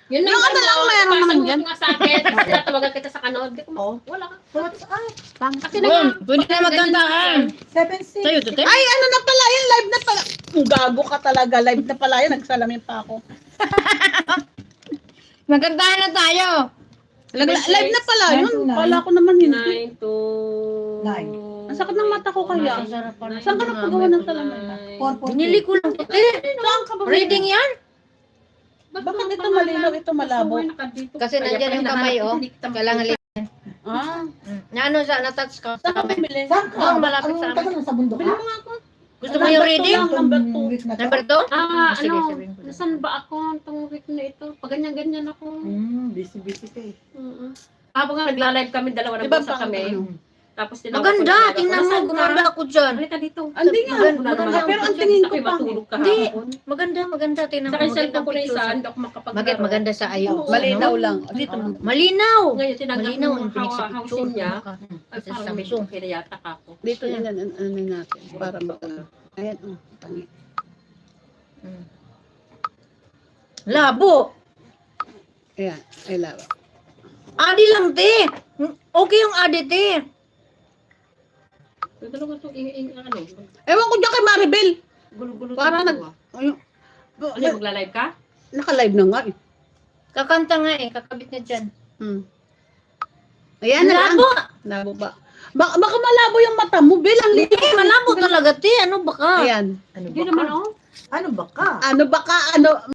Yun Yung ano lang meron naman dyan. Nga sa akin, tinatawagan kita sa kanood. Di ko, Oh. wala ka. Kasi Pwede na magkantaan. 7-6. Sa'yo, Tete? ay, ano na pala yun, live na pala. Gago ka talaga, live na pala yun, nagsalamin pa ako. Magkantaan na tayo. Live na pala yun, 9 to 9. kala ko naman hindi. 9 to... 9. Ang sakit ng mata ko kaya. Saan ka nagpagawa ng salamin? 4-4. Binili ko lang, Tete. Saan ka ba? Reading yan? Bakit ito malinaw, ito malabo? Kasi nandyan yung kamay, oh. Kailangan litin. Ah, Na ano sa natouch ka sa saan ka kamay. bumili? Saan ka? Doon, malapit sa amin. tagal sa bundok Bili ka? mo nga ako. Gusto mo yung reading? Number 2. Week na to. Number 2? Sige, Ano, sabihin ko. nasan ba ako itong week na ito? Pag ganyan-ganyan ako. Busy ka eh. Habang nga nagla-live kami, dalawa Diba nag-usap pang kami. ano? Tapos tinawag ko Maganda, na, tingnan mo, "Nasaan ka? gumanda ako dyan. Halika dito. Hindi nga. Maganda. Pero ang tingin ko Ako'y pa. matulog ka Hindi. hapon. Maganda, tingnan mo. Saka yung cellphone ko na pictures. isa, hindi ako makapaglaro. Bakit maganda sa ayo? Malinaw Ano? lang. Dito. Malinaw! Ngayon, tinanggap Malinaw mo ang ang pinig sa housing picture. niya. Ay, Sa parang medyo Samsung. kinayatak ako. Dito yan, ano natin. Para magano. Ayan, oh. Tangi. Labo! Ayan, ay laba. Adi lang, te! Okay yung adi, te. Yung dalawa itong ano, Ewan ko dyan kay Maribel. gulo-gulo. Para itong nag... dalawa. Ayun. Ano, magla-live ka? Naka-live na nga eh. Kakanta nga eh, kakabit niya dyan. Ayan na lang. Labo! Labo ba? Baka malabo yung mata mo, Bel. Ang Hindi, malabo talaga, te. Ano ba ka? Ayan. Ano Hindi ba naman, ka? oh. Ano ba ka? Ano baka, ano,